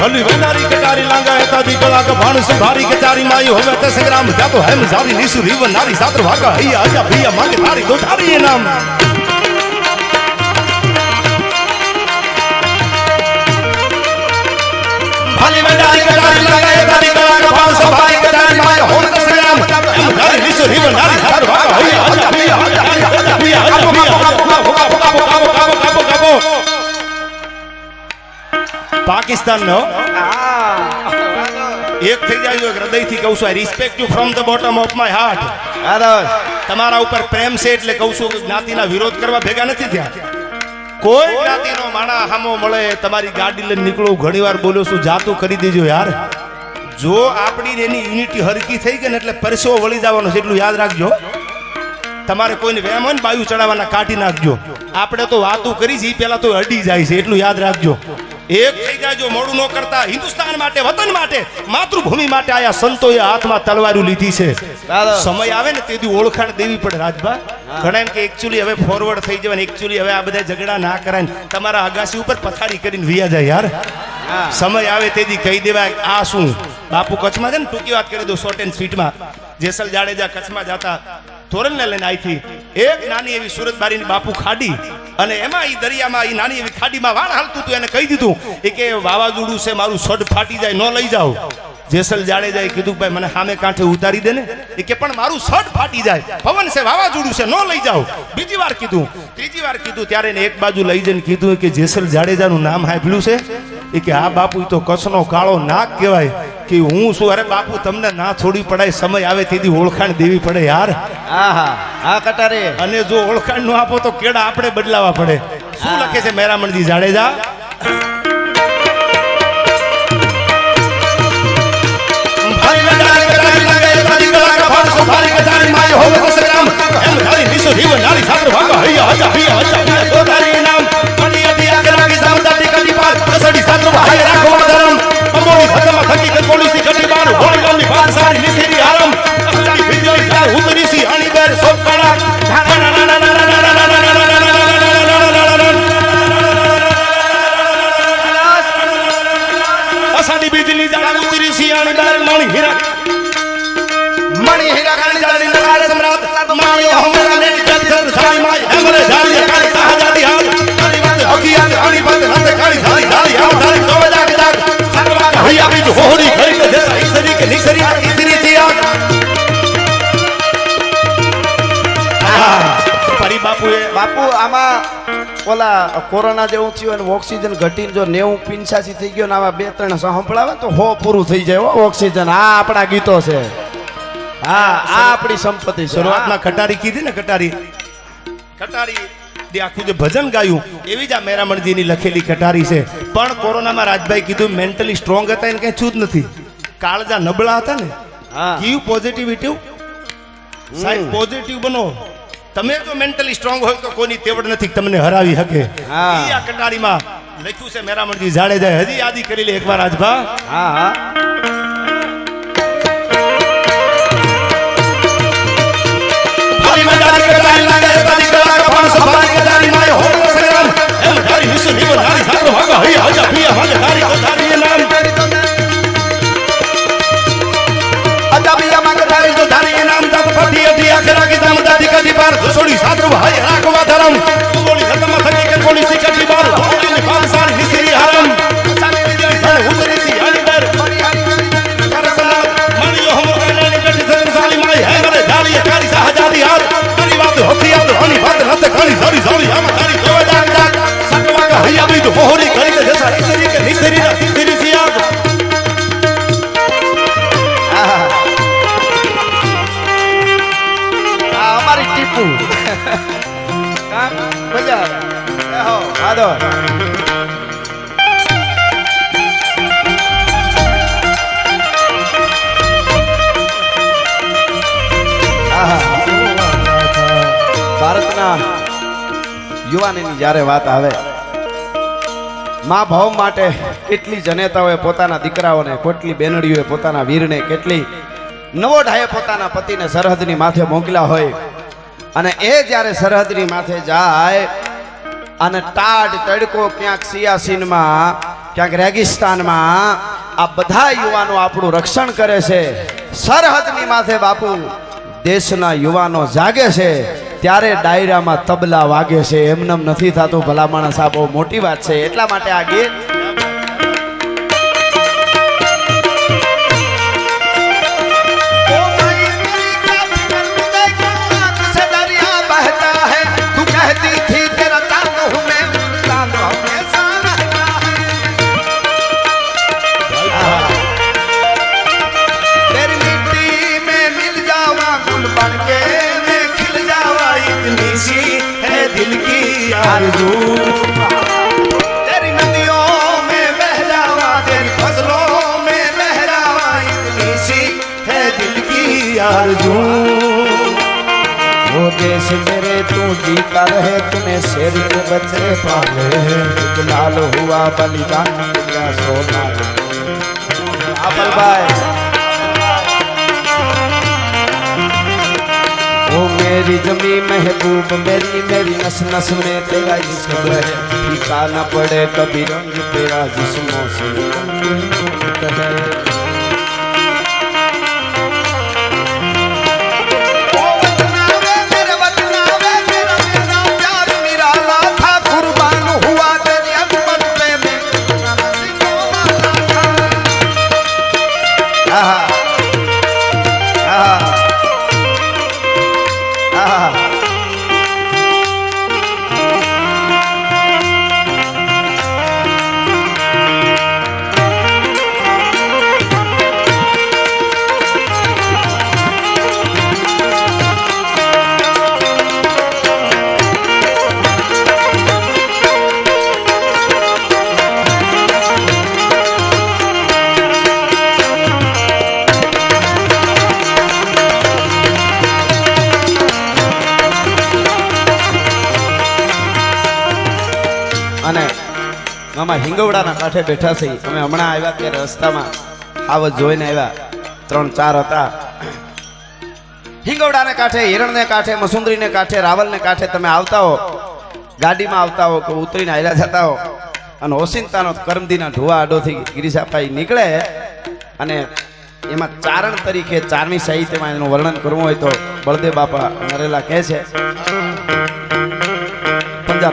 भली वेनारी कटारी लांगा एता दी कला का भाण संभारी कचारी माई होवे ते संग्राम जा तो है मजारी निसु रीव नारी सात्र भागा हैया आजा भैया मांगे थारी दो थारी ये नाम भली वेनारी कटारी लांगा एता दी कला का भाण संभारी कचारी माई होवे ते संग्राम जा तो है मजारी निसु रीव नारी सात्र भागा हैया आजा भैया आजा भैया काबो पाकिस्तान नो एक થઈ જાય જો હૃદયથી કહું છું આઈ respect you from the bottom of my heart તમારા ઉપર પ્રેમ છે એટલે કહું છું કે જ્ઞાતિના વિરોધ કરવા ભેગા નથી થયા કોઈ જ્ઞાતિનો માણા હામો મળે તમારી ગાડી લઈને નીકળો ઘણીવાર બોલ્યો છું જાતું કરી દેજો યાર જો આપણી એની યુનિટી હરકી થઈ ગઈ ને એટલે પરસેવો વળી જવાનો છે એટલું યાદ રાખજો તમારે કોઈને વેમ હોય ને બાયુ ચડાવવાના કાઢી નાખજો આપણે તો વાતો કરી છે પેલા તો અડી જાય છે એટલું યાદ રાખજો એક થઈ જાય જો મોડું ન કરતા હિન્દુસ્તાન માટે વતન માટે માતૃભૂમિ માટે આયા સંતોએ હાથમાં તલવારો લીધી છે સમય આવે ને તેથી ઓળખાણ દેવી પડે રાજભા ઘણા એમ કે એકચ્યુઅલી હવે ફોરવર્ડ થઈ જવાય એકચ્યુઅલી હવે આ બધા ઝઘડા ના કરાય તમારા અગાસી ઉપર પથારી કરીને વિયા જાય યાર સમય આવે તેથી કહી દેવાય આ શું બાપુ કચ્છમાં છે ને ટૂંકી વાત કરી દો શોર્ટ એન્ડ સ્વીટમાં જેસલ જાડેજા કચ્છમાં જતા ધોરણને લઈને આઈથી એક નાની એવી સુરત બારીની બાપુ ખાડી અને એમાં ઈ દરિયામાં ઈ નાની એવી ખાડીમાં વાણ હાલતું હતું એને કહી દીધું એ કે વાવાઝોડું છે મારું સડ ફાટી જાય ન લઈ જાઓ જેસલ જાડેજાએ કીધું ભાઈ મને સામે કાંઠે ઉતારી દે ને એ કે પણ મારું સડ ફાટી જાય પવન છે વાવાઝોડું છે ન લઈ જાઓ બીજી વાર કીધું ત્રીજી વાર કીધું ત્યારે એને એક બાજુ લઈ જઈને કીધું કે જેસલ જાડેજાનું નામ સાંભળ્યું છે એ કે આ બાપુ તો કચ્છનો કાળો નાક કહેવાય કે હું શું અરે બાપુ તમને ના છોડી પડાય સમય આવે તેથી ઓળખાણ દેવી પડે યાર હા કટારે અને જો ઓળખાણ નો આપો તો કેડા આપણે બદલાવા પડે શું લખે છે મેરામણજી જાડેજા બાપુ આમાં ઓલા કોરોના જેવું થયું અને ઓક્સિજન ઘટીને જો 90-85 થઈ ગયો ને આમાં 2-3 સંભળાવે તો 100 પૂરું થઈ જાય ઓક્સિજન આ આપણા ગીતો છે હા આ આપણી સંપત્તિ છે શરૂઆતમાં કટારી કીધી ને કટારી આખું જે ભજન ગાયું એવી જ આ મેરામણજીની લખેલી કટારી છે પણ કોરોનામાં રાજભાઈ કીધું મેન્ટલી સ્ટ્રોંગ હતા એને કઈ છું જ નથી કાળજા નબળા હતા ને ગીવ પોઝિટિવિટી સાહેબ પોઝિટિવ બનો તમે જો મેન્ટલી સ્ટ્રોંગ હોય તો કોઈની તેવડ નથી તમને હરાવી શકે આ કટારીમાં લખ્યું છે મેરામણજી જાડેજાએ હજી યાદી કરી લે એકવાર રાજભા હા સોડી સાતરો ભાઈ રાખવા ધરમ બોલી ખતમ થકી કે બોલી સિકટી બાર હોલી પાનસાર નિસરી હરમ સામે વિજય ધર ઉતરી સી અનબર કરસના મણિયો હમ કને કટી ધરમ સાલી માઈ હે મરે ડાલી કારી સહજાદી હાર કરી વાત હોતી યાદ હોની વાત રત કરી સારી સારી હમ તારી તો જાગ જાગ સકવા કા હૈયા બી તો હોરી કરી કે જસા નિસરી કે નિસરી ના નિસરી સી આગ અમારી ટીપુ મજા હો આદો ભારતના યુવાનીની જ્યારે વાત આવે મા ભાવ માટે કેટલી જનેતાઓએ પોતાના દીકરાઓને કેટલી બેનડીઓએ પોતાના વીરને કેટલી નવોઢાએ પોતાના પતિને સરહદની માથે મોકલ્યા હોય અને એ જ્યારે સરહદની માથે જાય અને ટાઢ તડકો ક્યાંક સિયાસીનમાં ક્યાંક રેગિસ્તાનમાં આ બધા યુવાનો આપણું રક્ષણ કરે છે. સરહદની માથે બાપુ દેશના યુવાનો જાગે છે ત્યારે ડાયરામાં તબલા વાગે છે. એમનેમ નથી થતું ભલા માણસ. આ બહુ મોટી વાત છે. એટલા માટે આ ગીત आरज़ू तेरी नदियों में बह जावा, तेरी फसलों में लहरावा, इतनी सी है दिल की आरज़ू. वो देश मेरे तू जीता रहे, तूने शेर के बच्चे पाले, एक लाल हुआ बलिदान दिया सोना. आपल भाई वो मेरी जमी महबूब मेरी मेरी नस नस में तेरा इश्क है. फीका न पड़े कभी रंग तेरा जिस्मों से है. અને મામા હિંગવડાના કાંઠે બેઠા છે. અમે હમણાં આવ્યા ત્યારે રસ્તામાં આવત જોઈને આવ્યા. 3-4 હતા. હિંગવડાને કાંઠે, હિરણને કાંઠે, મસુંદરીને કાંઠે, રાવલને કાંઠે તમે આવતા હો, ગાડીમાં આવતા હો કે ઉતરીને આયલા જતા હો અને ઓસિંતાનો કરમદીના ઢોવા આડોથી ગિરીશાભાઈ નીકળે અને એમાં ચારણ તરીકે 4મી સાહિત્યમાં એનું વર્ણન કરવું હોય તો બળદેવ બાપા નરેલા કહે છે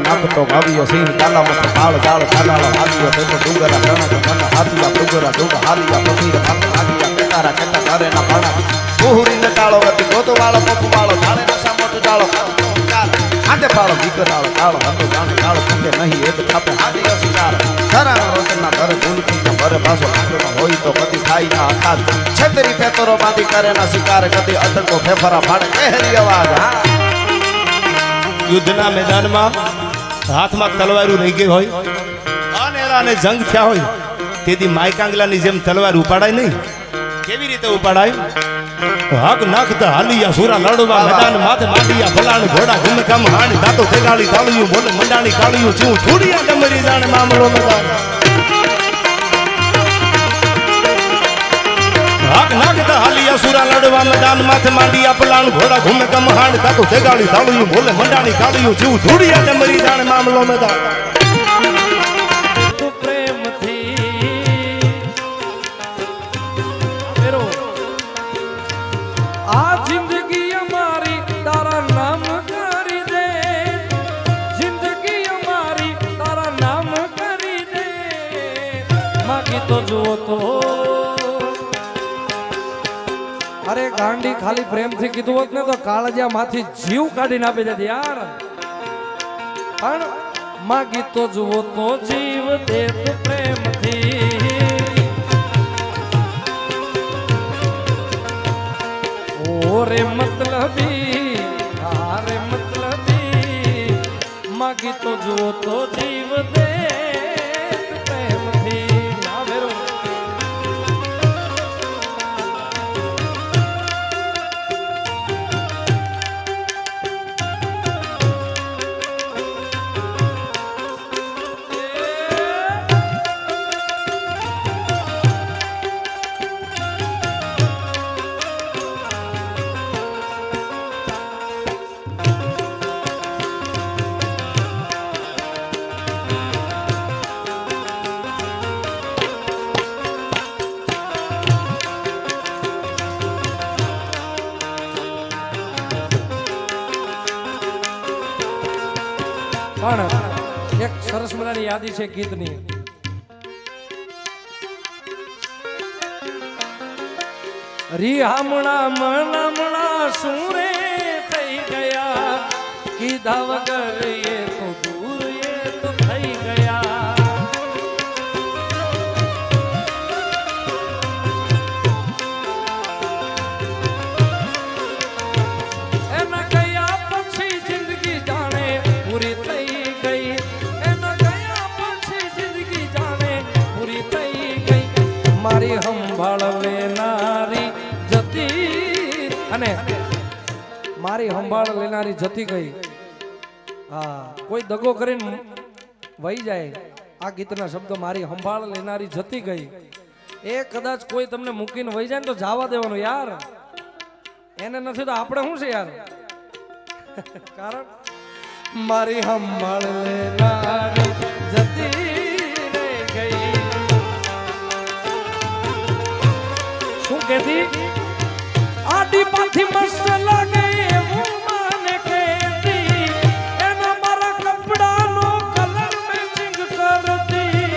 નાખતો ભાવ્યો સિંહ તાલામાં બાળ જાળ ચાલાળો હાલ્યો તેનો ડુંગરા રણક મન હાથિયા ડુંગરા ડુંગ હાલિયા પથીર હાથ હાલિયા કેતારા કેતા તારેના પાણા કુહુરી નટાળો ગતિ ગોતો વાળો પોપુ વાળો જાણે નસા મોટું જાળો હાથે પાળો દીકરાળો કાળો હતો જાણે કાળો ફૂકે નહીં એક થાપે હાથી અસુચાર ધરાનો રોશનના ધરે ધૂલકી ભરે પાછો આંખમાં હોય તો કદી ખાઈ ના અખાત છેતરી પેતરો બાંધી કરે ના શિકાર કદી અટકો ફેફરા ફાડે કહેરી અવાજ. યુદ્ધના મેદાનમાં હાથમાં તલવારું રહી ગઈ હોય અને જંગ થયા હોય તેથી માયકાંગલાની જેમ તલવાર ઉપાડાય નહીં. કેવી રીતે ઉપાડાય? હક નખ હાલિયા સુરા લડવા મેદાન માથે માંડિયા ભલાણ ઘોડા ઘુમકામ હાણ દાતો તેગાળી તાળિયું બોલે મંડાણી કાળિયું ચું થોડિયા ડમરી જાણ મામલો મેદાન. હક નખ હાલિયા સુરા લડવા મેદાન માથે માંડિયા ભલાણ ઘોડા ઘુમકામ હાણ દાતો તેગાળી તાળિયું બોલે મંડાણી કાળિયું ચું થોડિયા ડમરી જાણ મામલો મેદાન. અરે ગાંડી ખાલી પ્રેમથી કીધું હોત ને તો કાળજા માંથી જીવ કાઢીને આપી દેતી યાર. પણ માગી તો જુઓ તો જીવ દેત પ્રેમથી. ઓરે મતલબી આરે મતલબી માગી તો જુઓ તો જીવ દેત પ્રેમથી. ના ભેરો સરસ મજાની યાદી છે ગીતની. રીહામણા મનામણા સુરે થઈ ગયા, કીધા વગર એ તો દૂર એ તો થઈ ગયા. એના ગયા પછી જિંદગી જાણે પૂરી થઈ ગઈ, એના ગયા પછી જિંદગી જાણે પૂરી થઈ ગઈ. મારી સંભાળ લેનારી અને મારી સંભાળ લેનારી જતી ગઈ. હા, કોઈ દગો કરીને વહી જાય. આ ગીતના શબ્દો મારી સંભાળ લેનારી જતી ગઈ. એ કદાચ કોઈ તમને મૂકીને વહી જાય ને તો જવા દેવાનું યાર. એને નથી તો આપણે શું છે યાર. કારણ મારી સંભાળ લેનારી જતી ગઈ. શું કહેતી? આડી પાથી મસ્ત લાગે એવું મને કહેતી, એના મારા કપડાનો કલર મેચિંગ કરતી.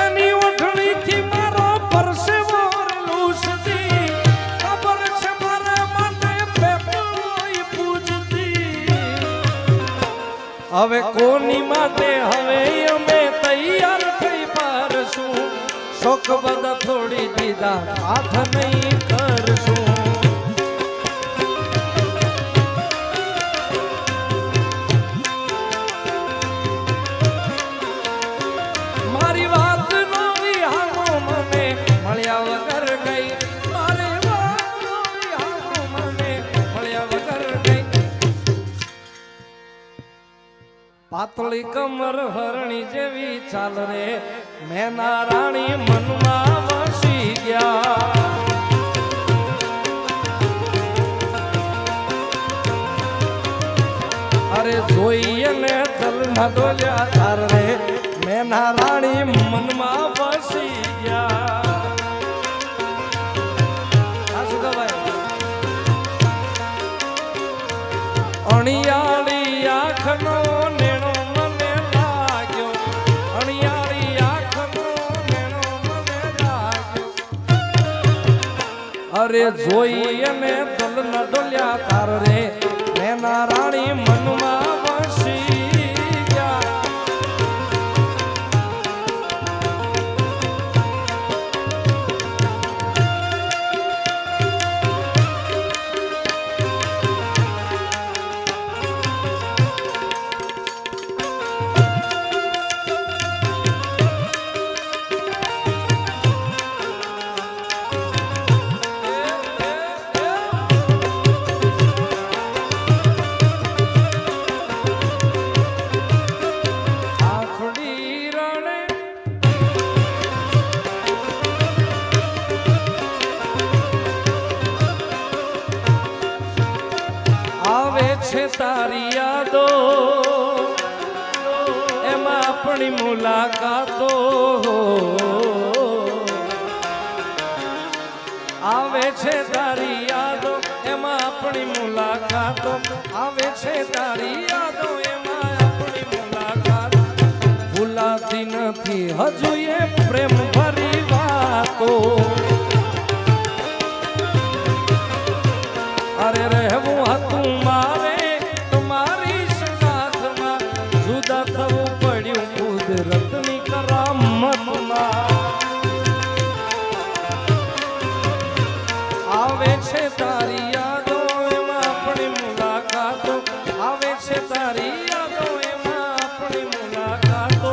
એની ઓઢણીથી મારો પરસેવો લૂસતી, ખબર છે મારા માટે પેપરોય પૂજતી. હવે કોની માટે હવે અમે તૈયાર થઈ પારશું, શોક બધા થોડી દીધા હાથ નહીં કરશું. મારી વાત નો વિહામો મને મળ્યા વગર ગઈ, મારી વાત નો વિહામો મને મળ્યા વગર ગઈ. પાતળી કમર હરણી જેવી ચાલ રે, મેના રાણી મનમાં વસી ગયા. અરે જોઈએ ને તલના ડોલ્યા તાર રે, મેના રાણી મનમાં વસી ગયા. આ શું કહેવાય? અણિયાળી આંખનો નેણો મને લાગ્યો, અણિયાળી આંખનો નેણો મને લાગ્યો. અરે જોઈએ ને દલના ડોલ્યા તાર રે, મેના રાણી મનમાં વસી ગયા. છે તારી યાદો, એમાં આપણી મુલાકાતો આવે છે. તારી યાદો એમાં આપણી મુલાકાતો આવે છે. તારી યાદો એમાં આપણી મુલાકાત ભૂલાતી નથી હજુ એ પ્રેમ ભરી વાતો. અરે રહેવું હતું મારે તમારી સાથમાં, જુદા થવું પડ્યું કુદરતની કરામતમાં. આવે છે તારી યાદો એમાં આપણી મુલાકાતો આવે છે. તારી યાદો એમાં આપણી મુલાકાતો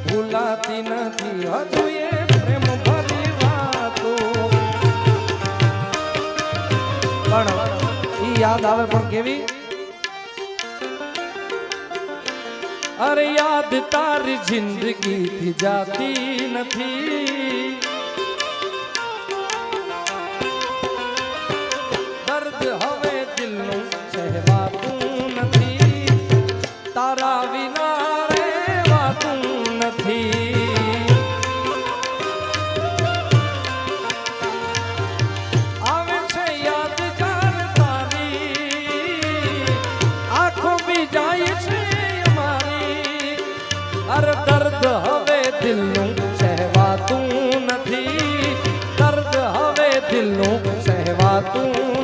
ભૂલાતી નથી હજુ એ પ્રેમ ભરી વાતો. પણ યાદ આવે પણ કેવી? અરે યાદ તારી જિંદગી થી જાતી નથી, દર્દ હવે દિલનું સહેવાતું નથી, તારા વિના રહેવાતું નથી. આવે છે યાદગાર તારી અરે દર્દ હવે દિલનું સહેવાતું નથી, દર્દ હવે દિલનું સહેવાતું